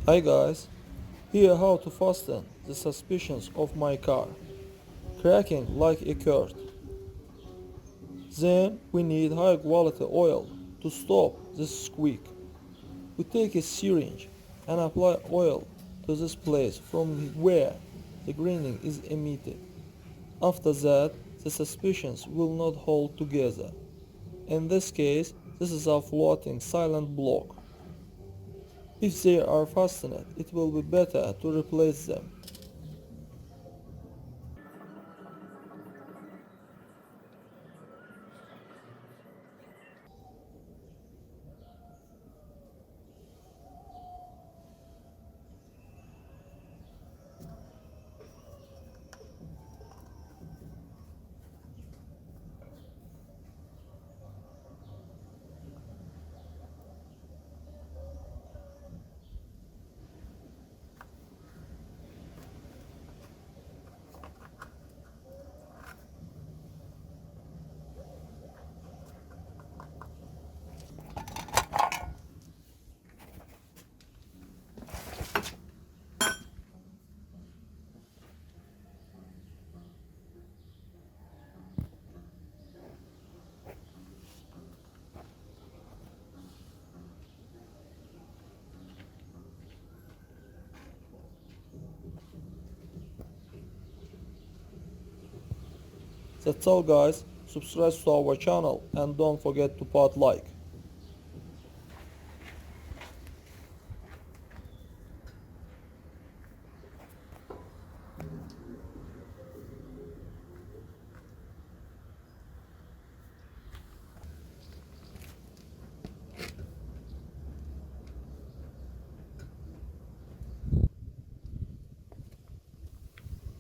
Hi guys, here how to fasten the suspensions of my car, cracking like a cord. Then we need high quality oil to stop this squeak. We take a syringe and apply oil to this place from where the grinding is emitted. After that, the suspensions will not hold together. In this case, this is a floating silent block. If they are fastened, it will be better to replace them. That's all guys, subscribe to our channel and don't forget to put like.